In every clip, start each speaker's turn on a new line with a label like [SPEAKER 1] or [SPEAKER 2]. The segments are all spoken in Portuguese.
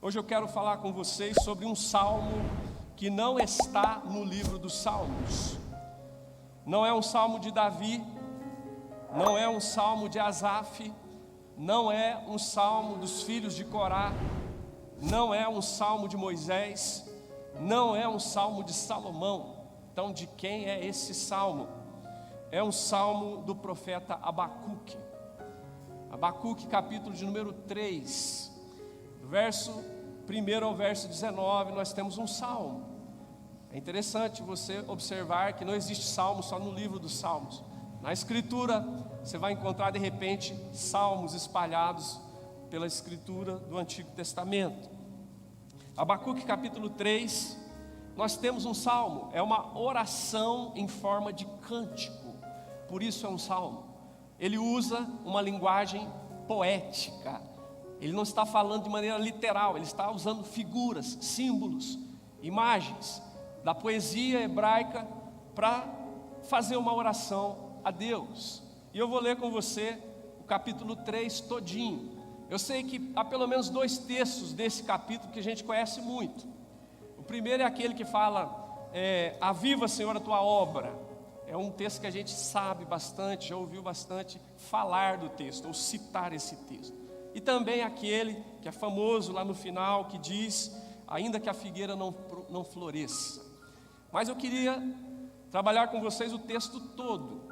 [SPEAKER 1] Hoje eu quero falar com vocês sobre um salmo que não está no livro dos Salmos. Não é um salmo de Davi, não é um salmo de Asaf, não é um salmo dos filhos de Corá, não é um salmo de Moisés, não é um salmo de Salomão. Então, de quem é esse salmo? É um salmo do profeta Abacuque. Abacuque, capítulo de número 3, do verso 1 ao verso 19, nós temos um salmo. É interessante você observar que não existe salmo só no livro dos Salmos. Na Escritura, você vai encontrar de repente salmos espalhados pela Escritura do Antigo Testamento. Abacuque, capítulo 3, nós temos um salmo, é uma oração em forma de cântico, por isso é um salmo. Ele usa uma linguagem poética, ele não está falando de maneira literal, ele está usando figuras, símbolos, imagens da poesia hebraica para fazer uma oração a Deus. E eu vou ler com você o capítulo 3 todinho. Eu sei que há pelo menos 2 textos desse capítulo que a gente conhece muito. O primeiro é aquele que fala, aviva, Senhor, a tua obra. É um texto que a gente sabe bastante, já ouviu bastante falar do texto, ou citar esse texto. E também aquele que é famoso lá no final, que diz, ainda que a figueira não floresça. Mas eu queria trabalhar com vocês o texto todo,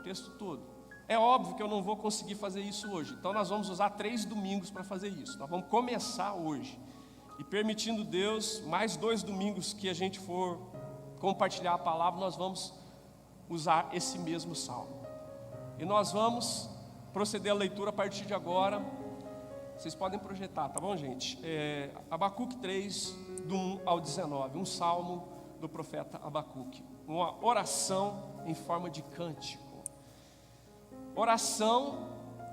[SPEAKER 1] É óbvio que eu não vou conseguir fazer isso hoje, então nós vamos usar 3 domingos para fazer isso. Nós vamos começar hoje, e permitindo Deus, mais 2 domingos que a gente for compartilhar a palavra, nós vamos usar esse mesmo salmo. E nós vamos proceder à leitura a partir de agora. Vocês podem projetar, tá bom, gente? Abacuque 3, do 1 ao 19, um salmo do profeta Abacuque. Uma oração em forma de cântico. Oração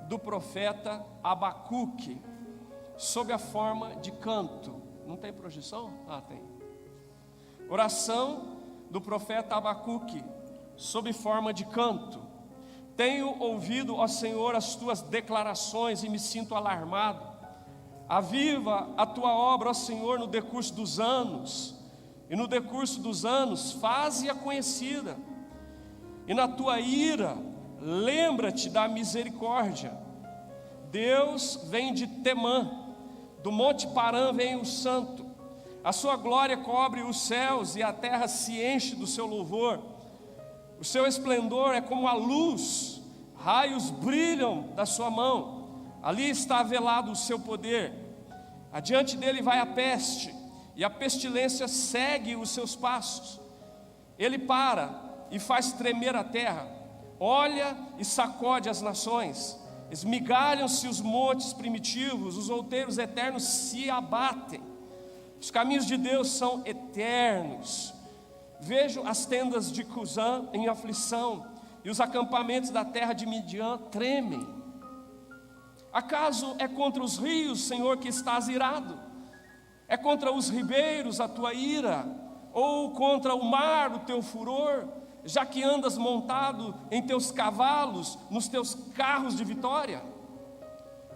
[SPEAKER 1] do profeta Abacuque, sob a forma de canto. Não tem projeção? Ah, tem. Oração do profeta Abacuque, sob forma de canto. Tenho ouvido, ó Senhor, as tuas declarações e me sinto alarmado. Aviva a tua obra, ó Senhor, no decurso dos anos, e no decurso dos anos faze-a conhecida. E na tua ira, lembra-te da misericórdia. Deus vem de Temã, do monte Parã vem o santo. A sua glória cobre os céus e a terra se enche do seu louvor. O seu esplendor é como a luz, raios brilham da sua mão. Ali está velado o seu poder. Adiante dele vai a peste, e a pestilência segue os seus passos. Ele para e faz tremer a terra, olha e sacode as nações. Esmigalham-se os montes primitivos, os outeiros eternos se abatem. Os caminhos de Deus são eternos. Vejo as tendas de Cusã em aflição, e os acampamentos da terra de Midian tremem. Acaso é contra os rios, Senhor, que estás irado? É contra os ribeiros a tua ira? Ou contra o mar o teu furor? Já que andas montado em teus cavalos, nos teus carros de vitória?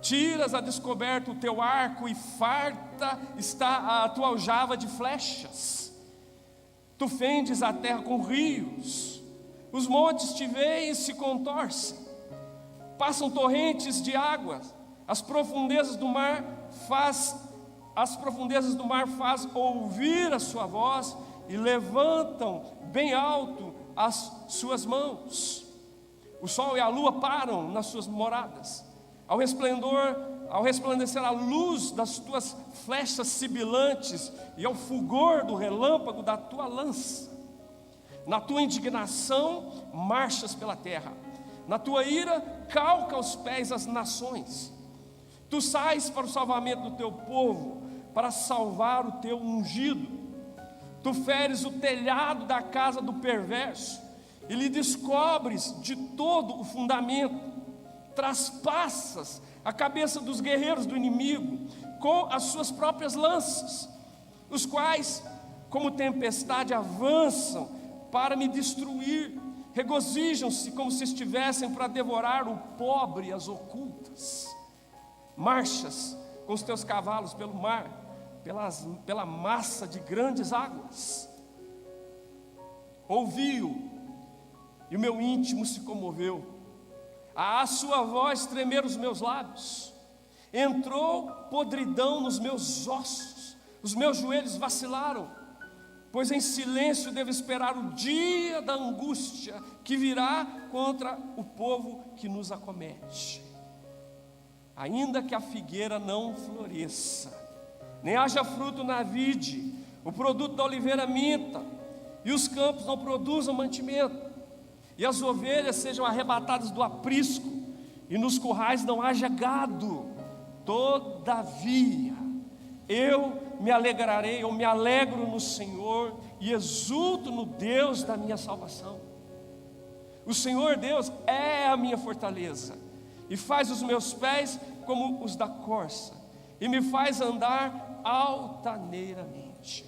[SPEAKER 1] Tiras a descoberto o teu arco, e farta está a tua aljava de flechas. Tu fendes a terra com rios, os montes te veem e se contorcem. Passam torrentes de água, as profundezas do mar faz ouvir a sua voz, e levantam bem alto as suas mãos. O sol e a lua param nas suas moradas, ao resplandecer a luz das tuas flechas sibilantes e ao fulgor do relâmpago da tua lança. Na tua indignação marchas pela terra, na tua ira calca aos pés as nações. Tu sais para o salvamento do teu povo, para salvar o teu ungido. Tu feres o telhado da casa do perverso e lhe descobres de todo o fundamento. Traspassas a cabeça dos guerreiros do inimigo com as suas próprias lanças, os quais, como tempestade, avançam para me destruir. Regozijam-se como se estivessem para devorar o pobre e as ocultas. Marchas com os teus cavalos pelo mar, pela massa de grandes águas. Ouvi-o, e o meu íntimo se comoveu. À sua voz tremeram os meus lábios. Entrou podridão nos meus ossos, os meus joelhos vacilaram, pois em silêncio devo esperar o dia da angústia que virá contra o povo que nos acomete. Ainda que a figueira não floresça, nem haja fruto na vide, o produto da oliveira minta, e os campos não produzam mantimento, e as ovelhas sejam arrebatadas do aprisco, e nos currais não haja gado, todavia eu me alegrarei, eu me alegro no Senhor, e exulto no Deus da minha salvação. O Senhor Deus é a minha fortaleza, e faz os meus pés como os da corça, e me faz andar altaneiramente.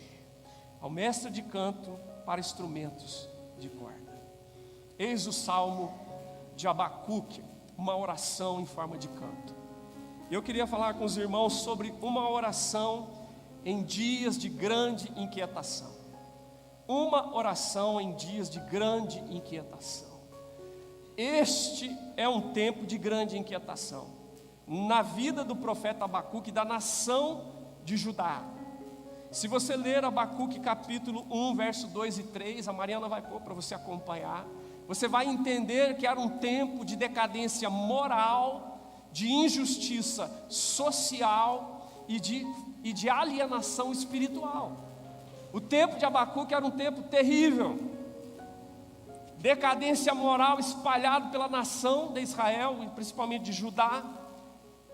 [SPEAKER 1] Ao mestre de canto para instrumentos de corda. Eis o salmo de Abacuque, uma oração em forma de canto. Eu queria falar com os irmãos sobre uma oração em dias de grande inquietação. Uma oração em dias de grande inquietação. Este é um tempo de grande inquietação na vida do profeta Abacuque, da nação de Judá. Se você ler Abacuque capítulo 1, verso 2 e 3, a Mariana vai pôr para você acompanhar, você vai entender que era um tempo de decadência moral, de injustiça social e de alienação espiritual. O tempo de Abacuque era um tempo terrível, decadência moral espalhada pela nação de Israel, e principalmente de Judá,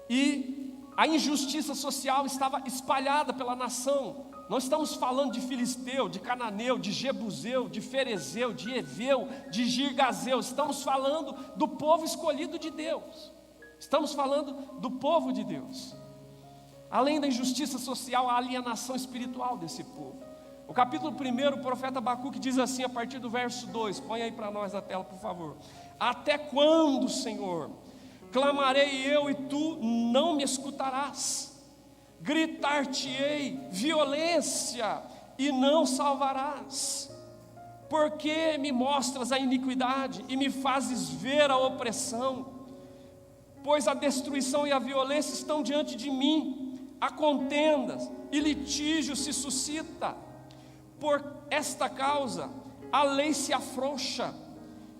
[SPEAKER 1] e a injustiça social estava espalhada pela nação. Não estamos falando de filisteu, de cananeu, de jebuseu, de ferezeu, de eveu, de girgazeu. Estamos falando do povo escolhido de Deus. Estamos falando do povo de Deus. Além da injustiça social, a alienação espiritual desse povo. O capítulo 1, o profeta Abacuque diz assim, a partir do verso 2, põe aí para nós na tela, por favor. Até quando, Senhor, clamarei eu e tu não me escutarás? Gritar-te-ei violência e não salvarás. Porque me mostras a iniquidade e me fazes ver a opressão? Pois a destruição e a violência estão diante de mim, há contendas e litígio se suscita. Por esta causa a lei se afrouxa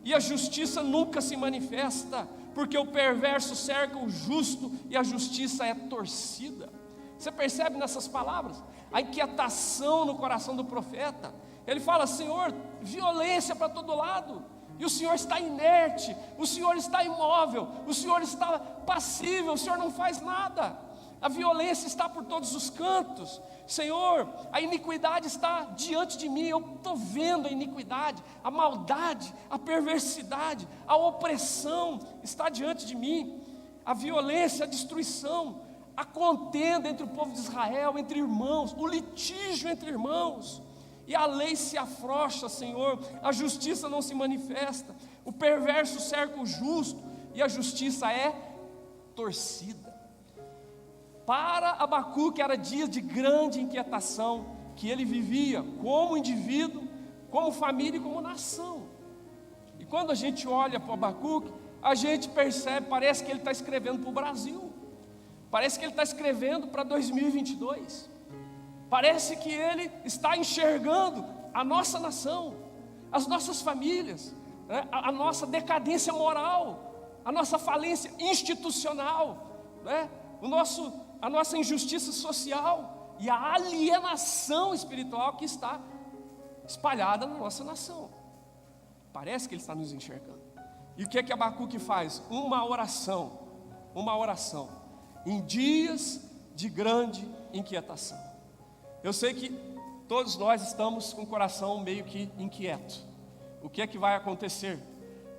[SPEAKER 1] e a justiça nunca se manifesta, porque o perverso cerca o justo e a justiça é torcida. Você percebe nessas palavras a inquietação no coração do profeta? Ele fala: Senhor, violência para todo lado, e o Senhor está inerte, o Senhor está imóvel, o Senhor está passível, o Senhor não faz nada. A violência está por todos os cantos. Senhor, a iniquidade está diante de mim, eu estou vendo a iniquidade, a maldade, a perversidade, a opressão está diante de mim. A violência, a destruição, a contenda entre o povo de Israel, entre irmãos, o litígio entre irmãos. E a lei se afrouxa, Senhor, a justiça não se manifesta, o perverso cerca o justo e a justiça é torcida. Para Abacuque era dias de grande inquietação que ele vivia como indivíduo, como família e como nação. E quando a gente olha para Abacuque, a gente percebe, parece que ele está escrevendo para o Brasil, parece que ele está escrevendo para 2022, parece que ele está enxergando a nossa nação, as nossas famílias, né? a nossa decadência moral, a nossa falência institucional, né? a nossa injustiça social e a alienação espiritual que está espalhada na nossa nação. Parece que ele está nos enxergando. E o que é que Abacuque faz? Uma oração em dias de grande inquietação. Eu sei que todos nós estamos com o coração meio que inquieto. O que é que vai acontecer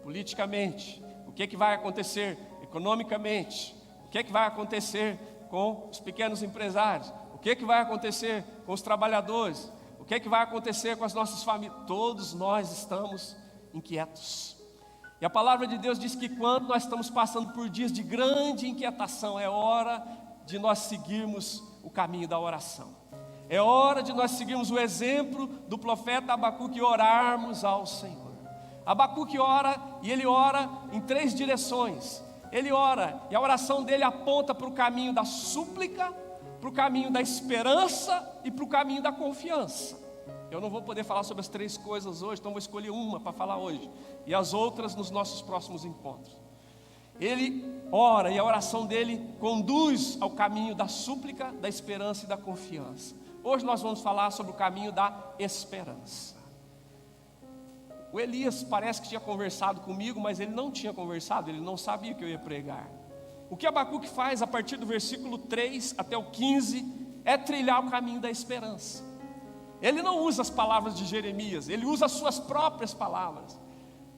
[SPEAKER 1] politicamente? O que é que vai acontecer economicamente? O que é que vai acontecer com os pequenos empresários? O que é que vai acontecer com os trabalhadores? O que é que vai acontecer com as nossas famílias? Todos nós estamos inquietos. E a palavra de Deus diz que quando nós estamos passando por dias de grande inquietação, é hora de nós seguirmos o caminho da oração. É hora de nós seguirmos o exemplo do profeta Abacuque e orarmos ao Senhor. Abacuque ora, e ele ora em 3 direções. Ele ora, e a oração dele aponta para o caminho da súplica, para o caminho da esperança e para o caminho da confiança. Eu não vou poder falar sobre as 3 coisas hoje, então vou escolher uma para falar hoje, e as outras nos nossos próximos encontros. Ele ora, e a oração dele conduz ao caminho da súplica, da esperança e da confiança. Hoje nós vamos falar sobre o caminho da esperança. O Elias parece que tinha conversado comigo, mas ele não tinha conversado, ele não sabia que eu ia pregar. O que Abacuque faz a partir do versículo 3 até o 15 é trilhar o caminho da esperança. Ele não usa as palavras de Jeremias, ele usa as suas próprias palavras.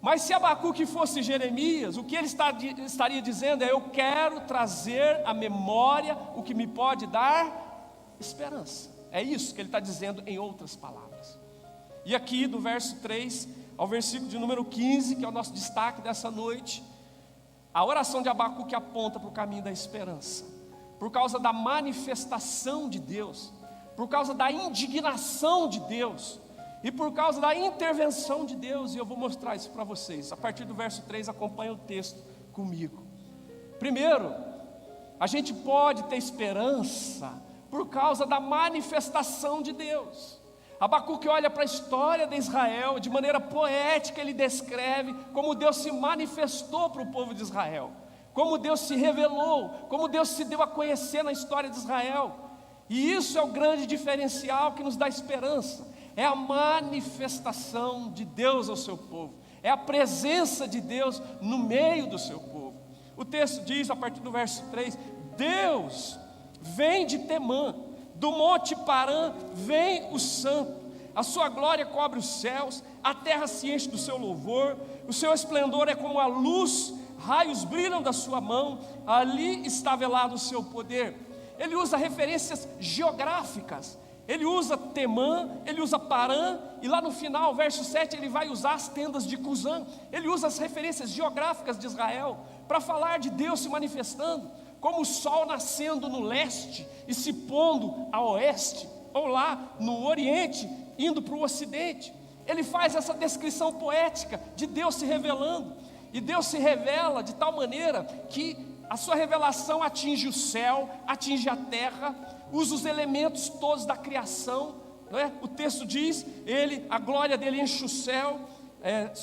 [SPEAKER 1] Mas se Abacuque fosse Jeremias, o que ele estaria dizendo é: eu quero trazer à memória o que me pode dar esperança. É isso que ele está dizendo em outras palavras. E aqui do verso 3 ao versículo de número 15, que é o nosso destaque dessa noite, a oração de Abacuque aponta para o caminho da esperança, por causa da manifestação de Deus, por causa da indignação de Deus, e por causa da intervenção de Deus. E eu vou mostrar isso para vocês. A partir do verso 3, acompanha o texto comigo. Primeiro, a gente pode ter esperança por causa da manifestação de Deus. Abacuque olha para a história de Israel, de maneira poética ele descreve como Deus se manifestou para o povo de Israel, como Deus se revelou, como Deus se deu a conhecer na história de Israel. E isso é o grande diferencial que nos dá esperança. É a manifestação de Deus ao seu povo, é a presença de Deus no meio do seu povo. O texto diz, a partir do verso 3, Deus vem de Temã, do monte Parã vem o santo, a sua glória cobre os céus, a terra se enche do seu louvor, o seu esplendor é como a luz, raios brilham da sua mão, ali está velado o seu poder. Ele usa referências geográficas, ele usa Temã, ele usa Parã, e lá no final, verso 7, ele vai usar as tendas de Cusã. Ele usa as referências geográficas de Israel, para falar de Deus se manifestando, como o sol nascendo no leste, e se pondo a oeste, ou lá no oriente, indo para o ocidente. Ele faz essa descrição poética de Deus se revelando, e Deus se revela de tal maneira, que a sua revelação atinge o céu, atinge a terra, usa os elementos todos da criação, não é? O texto diz, a glória dele enche o céu,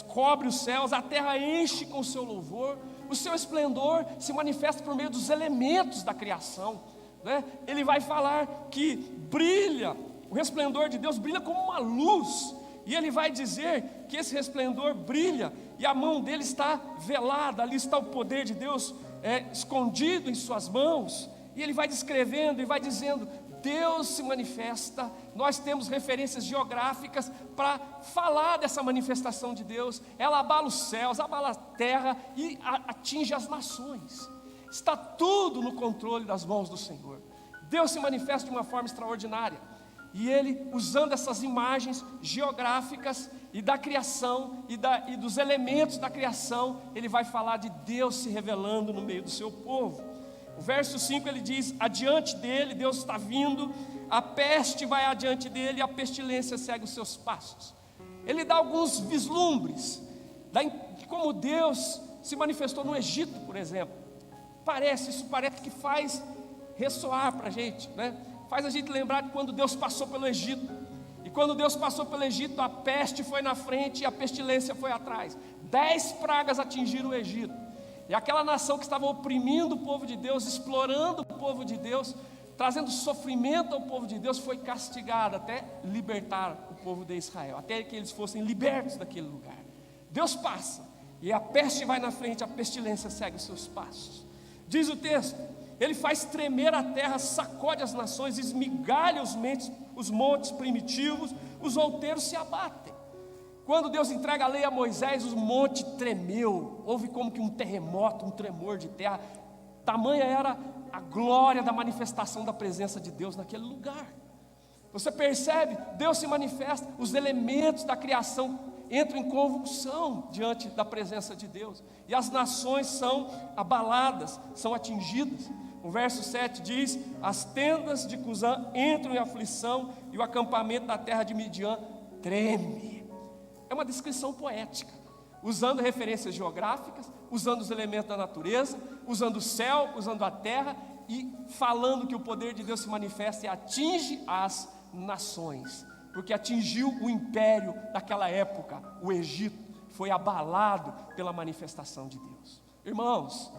[SPEAKER 1] cobre os céus, a terra enche com o seu louvor, o seu esplendor se manifesta por meio dos elementos da criação, né? Ele vai falar que brilha, o resplendor de Deus brilha como uma luz, e ele vai dizer que esse resplendor brilha, e a mão dele está velada, ali está o poder de Deus escondido em suas mãos, e ele vai descrevendo e vai dizendo, Deus se manifesta. Nós temos referências geográficas para falar dessa manifestação de Deus. Ela abala os céus, abala a terra e atinge as nações. Está tudo no controle das mãos do Senhor. Deus se manifesta de uma forma extraordinária. E ele, usando essas imagens geográficas e da criação e dos elementos da criação, ele vai falar de Deus se revelando no meio do seu povo. O verso 5 ele diz, adiante dele, Deus está vindo, a peste vai adiante dele, e a pestilência segue os seus passos. Ele dá alguns vislumbres, de como Deus se manifestou no Egito, por exemplo. Isso parece que faz ressoar para a gente, né? Faz a gente lembrar de quando Deus passou pelo Egito. E quando Deus passou pelo Egito, a peste foi na frente e a pestilência foi atrás. 10 pragas atingiram o Egito. E aquela nação que estava oprimindo o povo de Deus, explorando o povo de Deus, trazendo sofrimento ao povo de Deus, foi castigada até libertar o povo de Israel, até que eles fossem libertos daquele lugar. Deus passa, e a peste vai na frente, a pestilência segue os seus passos. Diz o texto, ele faz tremer a terra, sacode as nações, esmigalha os montes primitivos, os outeiros se abatem. Quando Deus entrega a lei a Moisés, o monte tremeu, houve como que um terremoto, um tremor de terra, tamanha era a glória da manifestação da presença de Deus naquele lugar. Você percebe, Deus se manifesta, os elementos da criação entram em convulsão diante da presença de Deus, e as nações são abaladas, são atingidas. O verso 7 diz: as tendas de Cusã entram em aflição e o acampamento da terra de Midian treme. É uma descrição poética, usando referências geográficas, usando os elementos da natureza, usando o céu, usando a terra e falando que o poder de Deus se manifesta e atinge as nações, porque atingiu o império daquela época. O Egito foi abalado pela manifestação de Deus. Irmãos,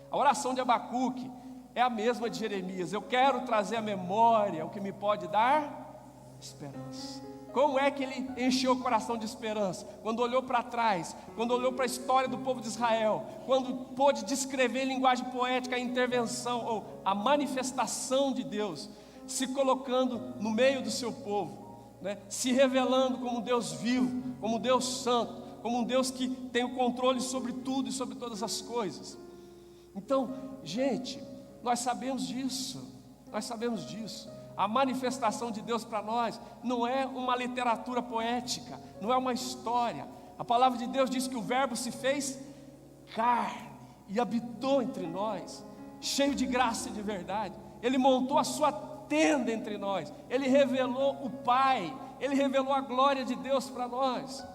[SPEAKER 1] a oração de Abacuque é a mesma de Jeremias. Eu quero trazer à memória o que me pode dar esperança. Como é que ele encheu o coração de esperança? Quando olhou para trás, quando olhou para a história do povo de Israel, quando pôde descrever em linguagem poética a intervenção ou a manifestação de Deus, se colocando no meio do seu povo, né? Se revelando como um Deus vivo, como um Deus santo, como um Deus que tem o controle sobre tudo e sobre todas as coisas. Então, gente, nós sabemos disso. A manifestação de Deus para nós não é uma literatura poética, não é uma história. A palavra de Deus diz que o Verbo se fez carne e habitou entre nós, cheio de graça e de verdade. Ele montou a sua tenda entre nós, Ele revelou o Pai, Ele revelou a glória de Deus para nós.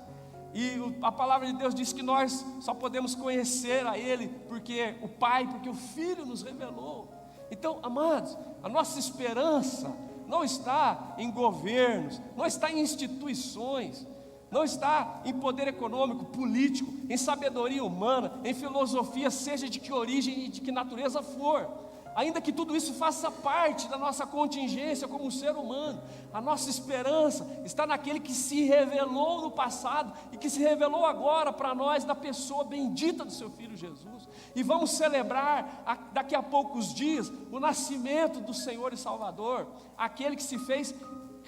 [SPEAKER 1] E a palavra de Deus diz que nós só podemos conhecer a Ele porque o Pai, porque o Filho nos revelou. Então, amados, a nossa esperança não está em governos, não está em instituições, não está em poder econômico, político, em sabedoria humana, em filosofia, seja de que origem e de que natureza for. Ainda que tudo isso faça parte da nossa contingência como ser humano, a nossa esperança está naquele que se revelou no passado e que se revelou agora para nós na pessoa bendita do seu Filho Jesus. E vamos celebrar daqui a poucos dias o nascimento do Senhor e Salvador, aquele que se fez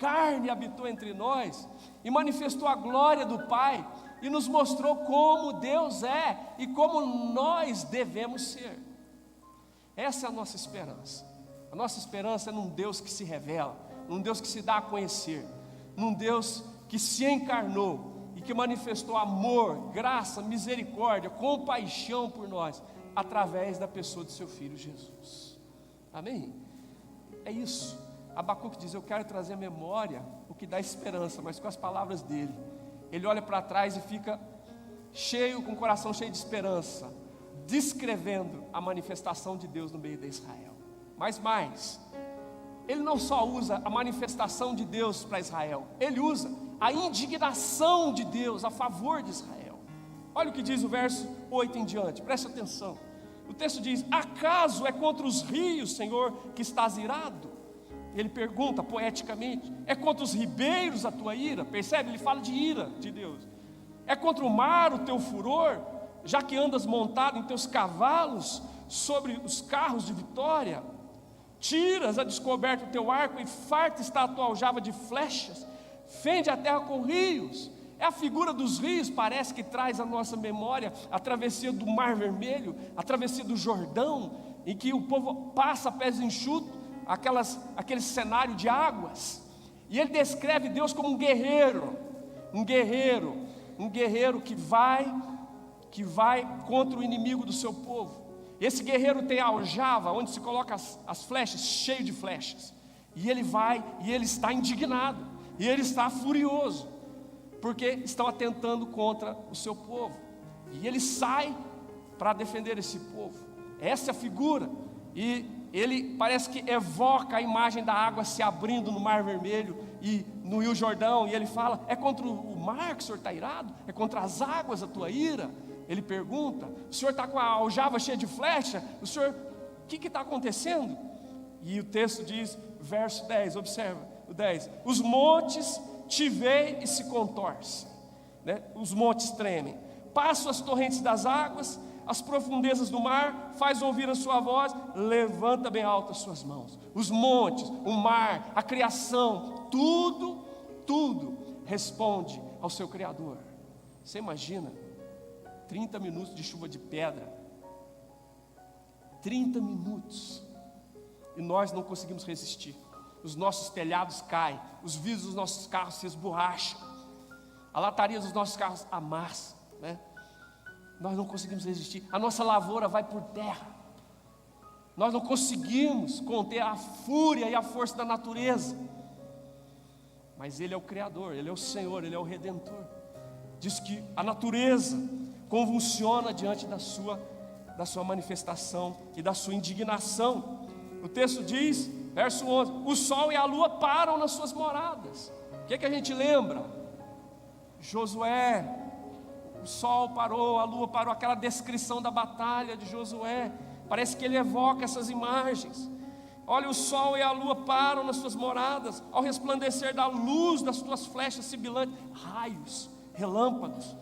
[SPEAKER 1] carne e habitou entre nós e manifestou a glória do Pai e nos mostrou como Deus é e como nós devemos ser. Essa é a nossa esperança. A nossa esperança é num Deus que se revela, num Deus que se dá a conhecer, num Deus que se encarnou e que manifestou amor, graça, misericórdia, compaixão por nós, através da pessoa do seu Filho Jesus. Amém? É isso. Abacuque diz: eu quero trazer à memória o que dá esperança, mas com as palavras dele. Ele olha para trás e fica com o coração cheio de esperança, descrevendo a manifestação de Deus no meio de Israel. Mas mais, ele não só usa a manifestação de Deus para Israel, ele usa a indignação de Deus a favor de Israel. Olha o que diz o verso 8 em diante, preste atenção. O texto diz: acaso é contra os rios, Senhor, que estás irado? Ele pergunta poeticamente: é contra os ribeiros a tua ira? Percebe? Ele fala de ira de Deus. É contra o mar o teu furor, já que andas montado em teus cavalos sobre os carros de vitória? Tiras a descoberto o teu arco e farta está a tua aljava de flechas. Fende a terra com rios. É a figura dos rios, parece que traz à nossa memória a travessia do Mar Vermelho, a travessia do Jordão, em que o povo passa a pés enxutos, aquele cenário de águas. E ele descreve Deus como um guerreiro que vai contra o inimigo do seu povo. Esse guerreiro tem a aljava, onde se coloca as flechas, cheio de flechas. E ele vai, e ele está indignado, e ele está furioso, porque estão atentando contra o seu povo. E ele sai para defender esse povo. Essa é a figura. E ele parece que evoca a imagem da água se abrindo no Mar Vermelho e no Rio Jordão. E ele fala: é contra o mar que o Senhor está irado? É contra as águas a tua ira? Ele pergunta: o Senhor está com a aljava cheia de flecha? O Senhor, o que está acontecendo? E o texto diz, verso 10, observa o 10: os montes te veem e se contorcem, né? Os montes tremem, passam as torrentes das águas, as profundezas do mar, faz ouvir a sua voz, levanta bem alto as suas mãos. Os montes, o mar, a criação, tudo responde ao seu Criador. Você imagina 30 minutos de chuva de pedra, 30 minutos, e nós não conseguimos resistir. Os nossos telhados caem, os vidros dos nossos carros se esborracham, a lataria dos nossos carros amassa, né? Nós não conseguimos resistir, a nossa lavoura vai por terra. Nós não conseguimos conter a fúria e a força da natureza. Mas Ele é o Criador, Ele é o Senhor, Ele é o Redentor. Diz que a natureza convulsiona diante da sua manifestação e da sua indignação. O texto diz, verso 11: o sol e a lua param nas suas moradas. O que a gente lembra? Josué, o sol parou, a lua parou, aquela descrição da batalha de Josué. Parece que ele evoca essas imagens. Olha, o sol e a lua param nas suas moradas, ao resplandecer da luz das tuas flechas sibilantes, raios, relâmpagos,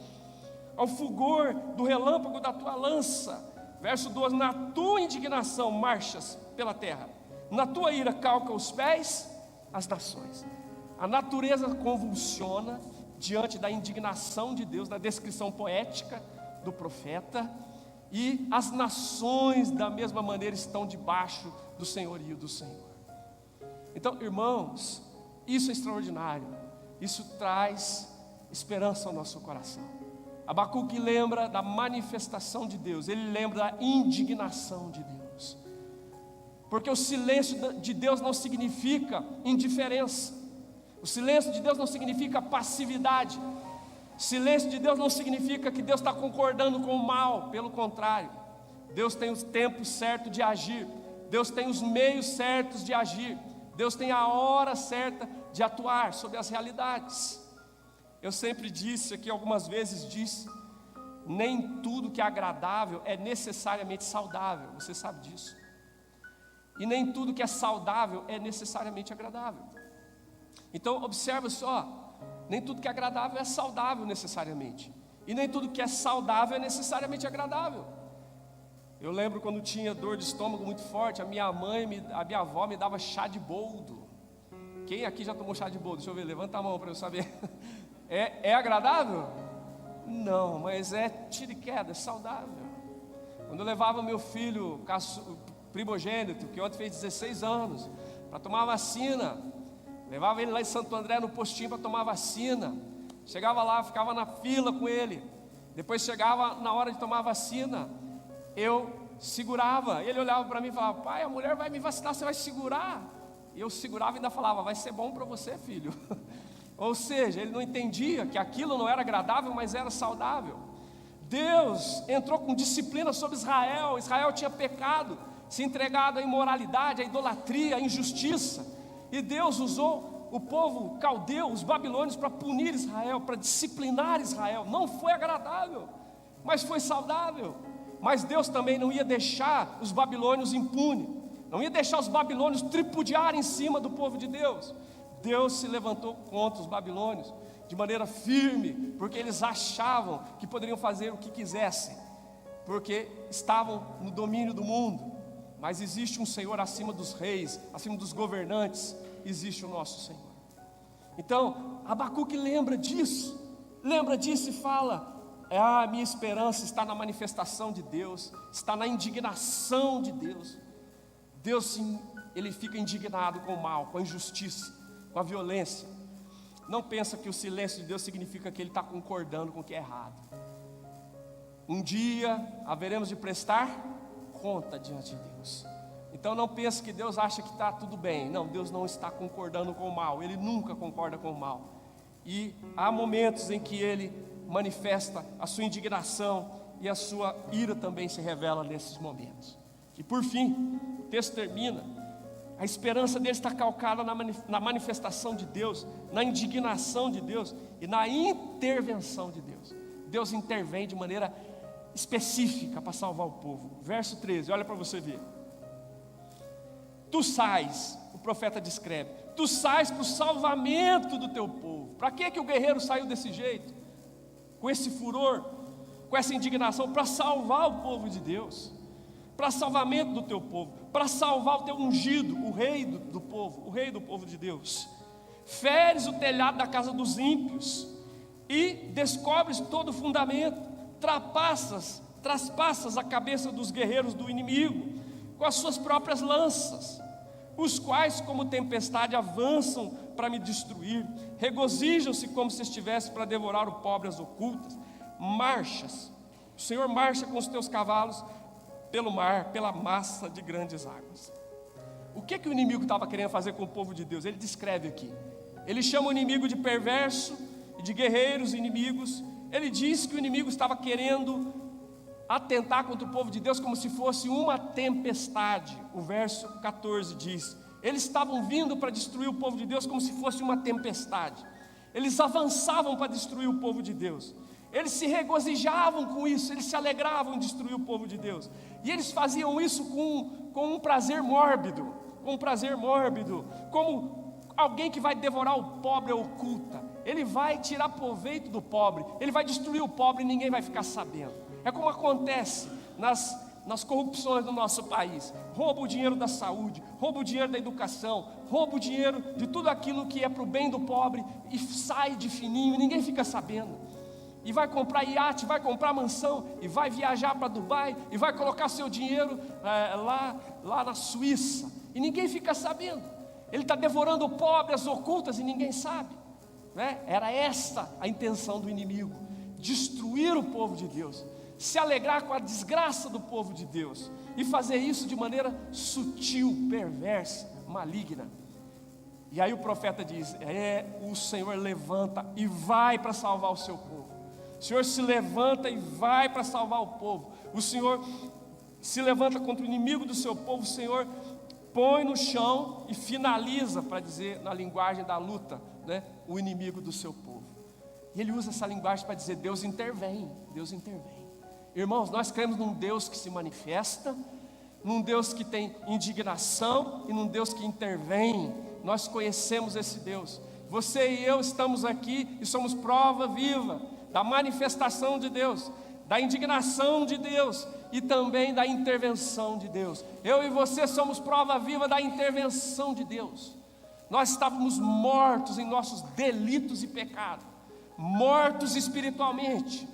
[SPEAKER 1] ao fulgor do relâmpago da tua lança. Verso 12: na tua indignação marchas pela terra, na tua ira calca os pés as nações. A natureza convulsiona diante da indignação de Deus, da descrição poética do profeta, e as nações da mesma maneira estão debaixo do senhorio do Senhor. Então, irmãos, isso é extraordinário, isso traz esperança ao nosso coração. Abacuque lembra da manifestação de Deus, ele lembra da indignação de Deus, porque o silêncio de Deus não significa indiferença, o silêncio de Deus não significa passividade, o silêncio de Deus não significa que Deus está concordando com o mal, pelo contrário, Deus tem os tempos certos de agir, Deus tem os meios certos de agir, Deus tem a hora certa de atuar sobre as realidades. Eu sempre disse aqui, algumas vezes disse, nem tudo que é agradável é necessariamente saudável, você sabe disso. E nem tudo que é saudável é necessariamente agradável. Então observa só, nem tudo que é agradável é saudável necessariamente. E nem tudo que é saudável é necessariamente agradável. Eu lembro quando tinha dor de estômago muito forte, a minha avó me dava chá de boldo. Quem aqui já tomou chá de boldo? Deixa eu ver, levanta a mão para eu saber. É agradável? Não, mas é tiro e queda, é saudável. Quando eu levava meu filho primogênito, que ontem fez 16 anos, para tomar vacina, levava ele lá em Santo André no postinho para tomar vacina. Chegava lá, ficava na fila com ele. Depois chegava na hora de tomar vacina, eu segurava. Ele olhava para mim e falava: pai, a mulher vai me vacinar, você vai segurar? E eu segurava e ainda falava: vai ser bom para você, filho. Ou seja, ele não entendia que aquilo não era agradável, mas era saudável. Deus entrou com disciplina sobre Israel. Israel tinha pecado, se entregado à imoralidade, à idolatria, à injustiça. E Deus usou o povo caldeu, os babilônios, para punir Israel, para disciplinar Israel. Não foi agradável, mas foi saudável. Mas Deus também não ia deixar os babilônios impunes, não ia deixar os babilônios tripudiarem em cima do povo de Deus. Deus se levantou contra os babilônios de maneira firme, porque eles achavam que poderiam fazer o que quisessem, porque estavam no domínio do mundo. Mas existe um Senhor acima dos reis, acima dos governantes, existe o nosso Senhor. Então, Abacuque lembra disso e fala: a minha esperança está na manifestação de Deus, está na indignação de Deus. Deus sim, Ele fica indignado com o mal, com a injustiça, com a violência. Não pensa que o silêncio de Deus significa que Ele está concordando com o que é errado. Um dia haveremos de prestar conta diante de Deus. Então não pense que Deus acha que está tudo bem. Não, Deus não está concordando com o mal. Ele nunca concorda com o mal. E há momentos em que Ele manifesta a sua indignação, e a sua ira também se revela nesses momentos. E por fim, o texto termina: a esperança dele está calcada na manifestação de Deus, na indignação de Deus e na intervenção de Deus. Deus intervém de maneira específica para salvar o povo. Verso 13, olha para você ver. Tu sais, o profeta descreve, tu sais para o salvamento do teu povo. Para que o guerreiro saiu desse jeito? Com esse furor, com essa indignação? Para salvar o povo de Deus, para salvamento do teu povo, para salvar o teu ungido, o rei do povo, o rei do povo de Deus. Feres o telhado da casa dos ímpios e descobres todo o fundamento, traspassas a cabeça dos guerreiros do inimigo com as suas próprias lanças, os quais como tempestade avançam para me destruir, regozijam-se como se estivesse para devorar o pobre às ocultas. Marchas, o Senhor marcha com os teus cavalos, pelo mar, pela massa de grandes águas. O que o inimigo estava querendo fazer com o povo de Deus? Ele descreve aqui. Ele chama o inimigo de perverso e de guerreiros inimigos. Ele diz que o inimigo estava querendo atentar contra o povo de Deus como se fosse uma tempestade. O verso 14 diz: eles estavam vindo para destruir o povo de Deus como se fosse uma tempestade. Eles avançavam para destruir o povo de Deus. Eles se regozijavam com isso, eles se alegravam em destruir o povo de Deus. E eles faziam isso com um prazer mórbido, como alguém que vai devorar o pobre oculta. Ele vai tirar proveito do pobre, ele vai destruir o pobre e ninguém vai ficar sabendo. É como acontece nas corrupções do nosso país. Rouba o dinheiro da saúde, rouba o dinheiro da educação, rouba o dinheiro de tudo aquilo que é para o bem do pobre e sai de fininho, ninguém fica sabendo. E vai comprar iate, vai comprar mansão, e vai viajar para Dubai, e vai colocar seu dinheiro lá na Suíça, e ninguém fica sabendo. Ele está devorando o pobre, as ocultas, e ninguém sabe, né? Era esta a intenção do inimigo: destruir o povo de Deus, se alegrar com a desgraça do povo de Deus, e fazer isso de maneira sutil, perversa, maligna. E aí o profeta diz: o Senhor levanta e vai para salvar o seu povo. O Senhor se levanta e vai para salvar o povo. O Senhor se levanta contra o inimigo do seu povo. O Senhor põe no chão e finaliza, para dizer na linguagem da luta, né, o inimigo do seu povo. E ele usa essa linguagem para dizer: Deus intervém, Deus intervém. Irmãos, nós cremos num Deus que se manifesta, num Deus que tem indignação e num Deus que intervém. Nós conhecemos esse Deus. Você e eu estamos aqui e somos prova viva da manifestação de Deus, da indignação de Deus e também da intervenção de Deus. Eu e você somos prova viva da intervenção de Deus. Nós estávamos mortos em nossos delitos e pecados, mortos espiritualmente,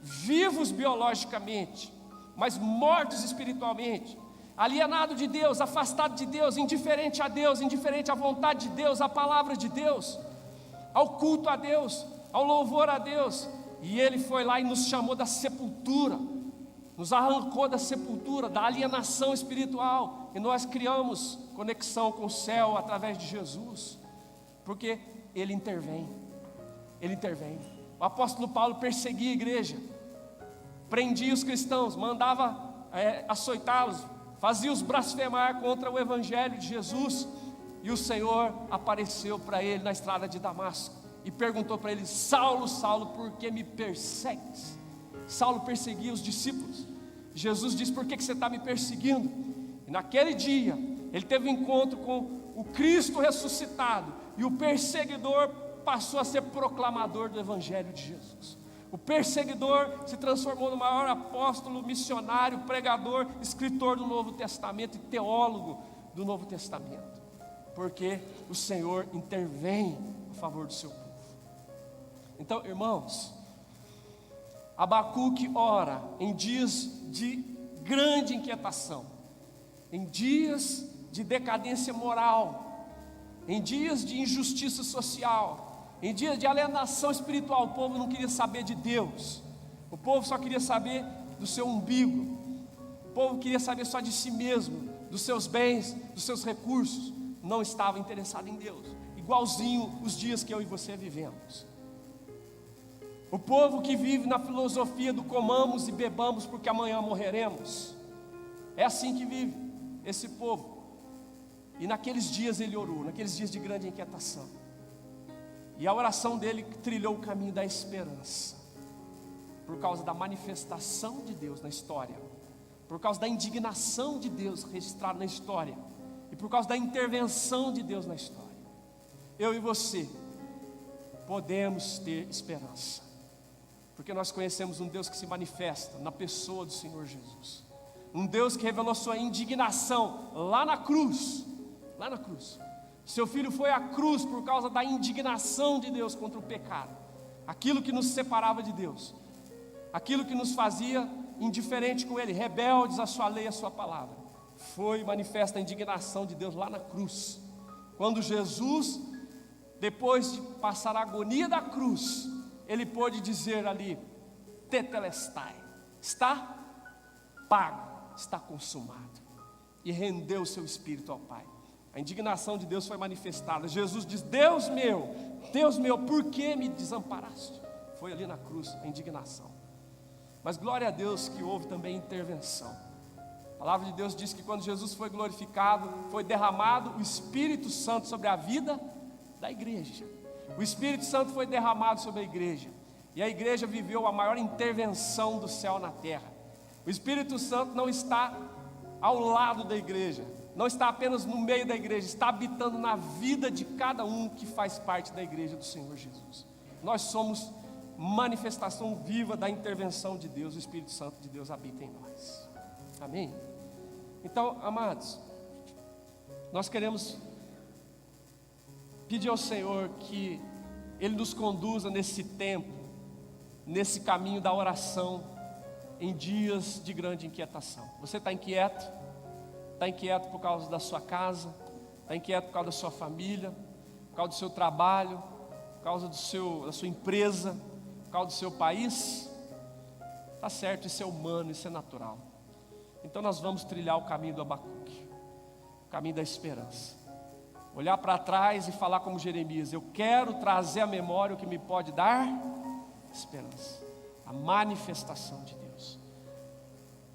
[SPEAKER 1] vivos biologicamente, mas mortos espiritualmente, alienado de Deus, afastado de Deus, indiferente a Deus, indiferente à vontade de Deus, à palavra de Deus, ao culto a Deus, ao louvor a Deus. E Ele foi lá e nos chamou da sepultura, nos arrancou da sepultura, da alienação espiritual, e nós criamos conexão com o céu através de Jesus, porque Ele intervém. Ele intervém. O apóstolo Paulo perseguia a igreja, prendia os cristãos, mandava açoitá-los, fazia-os blasfemar contra o evangelho de Jesus. E o Senhor apareceu para ele na estrada de Damasco e perguntou para ele: Saulo, Saulo, por que me persegues? Saulo perseguia os discípulos. Jesus disse: por que você está me perseguindo? E naquele dia ele teve um encontro com o Cristo ressuscitado, e o perseguidor passou a ser proclamador do evangelho de Jesus. O perseguidor se transformou no maior apóstolo, missionário, pregador, escritor do Novo Testamento e teólogo do Novo Testamento, porque o Senhor intervém a favor do seu povo. Então, irmãos, Abacuque ora em dias de grande inquietação, em dias de decadência moral, em dias de injustiça social, em dias de alienação espiritual. O povo não queria saber de Deus, o povo só queria saber do seu umbigo, o povo queria saber só de si mesmo, dos seus bens, dos seus recursos, não estava interessado em Deus, igualzinho os dias que eu e você vivemos. O povo que vive na filosofia do comamos e bebamos porque amanhã morreremos, é assim que vive esse povo. E naqueles dias ele orou, naqueles dias de grande inquietação, e a oração dele trilhou o caminho da esperança, por causa da manifestação de Deus na história, por causa da indignação de Deus registrada na história, e por causa da intervenção de Deus na história. Eu e você podemos ter esperança, porque nós conhecemos um Deus que se manifesta na pessoa do Senhor Jesus, um Deus que revelou sua indignação lá na cruz. Seu Filho foi à cruz por causa da indignação de Deus contra o pecado, aquilo que nos separava de Deus, aquilo que nos fazia indiferente com Ele, rebeldes à sua lei e à sua palavra. Foi manifesta a indignação de Deus lá na cruz, quando Jesus, depois de passar a agonia da cruz, Ele pôde dizer ali: tetelestai, está pago, está consumado. E rendeu o seu espírito ao Pai. A indignação de Deus foi manifestada. Jesus diz: Deus meu, por que me desamparaste? Foi ali na cruz a indignação. Mas glória a Deus que houve também intervenção. A palavra de Deus diz que quando Jesus foi glorificado, foi derramado o Espírito Santo sobre a vida da igreja. O Espírito Santo foi derramado sobre a igreja. E a igreja viveu a maior intervenção do céu na terra. O Espírito Santo não está ao lado da igreja, não está apenas no meio da igreja, está habitando na vida de cada um que faz parte da igreja do Senhor Jesus. Nós somos manifestação viva da intervenção de Deus. O Espírito Santo de Deus habita em nós. Amém? Então, amados, nós queremos pedir ao Senhor que Ele nos conduza nesse tempo, nesse caminho da oração, em dias de grande inquietação. Você está inquieto? Está inquieto por causa da sua casa? Está inquieto por causa da sua família? Por causa do seu trabalho? Por causa da sua empresa? Por causa do seu país? Está certo, isso é humano, isso é natural. Então nós vamos trilhar o caminho do Abacuque, o caminho da esperança. Olhar para trás e falar como Jeremias: eu quero trazer à memória o que me pode dar esperança. A manifestação de Deus,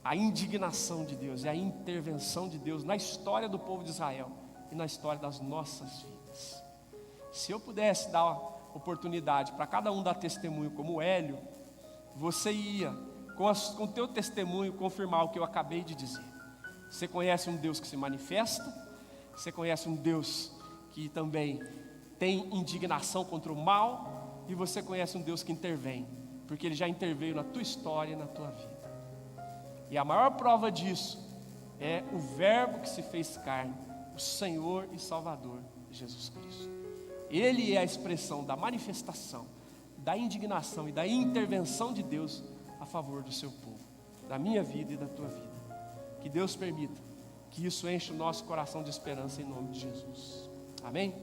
[SPEAKER 1] a indignação de Deus e a intervenção de Deus na história do povo de Israel e na história das nossas vidas. Se eu pudesse dar oportunidade para cada um dar testemunho como o Hélio, você ia com o teu testemunho confirmar o que eu acabei de dizer. Você conhece um Deus que se manifesta, você conhece um Deus que também tem indignação contra o mal, e você conhece um Deus que intervém, porque Ele já interveio na tua história e na tua vida. E a maior prova disso é o Verbo que se fez carne, o Senhor e Salvador Jesus Cristo. Ele é a expressão da manifestação, da indignação e da intervenção de Deus a favor do seu povo, da minha vida e da tua vida. Que Deus permita que isso enche o nosso coração de esperança em nome de Jesus. Amém?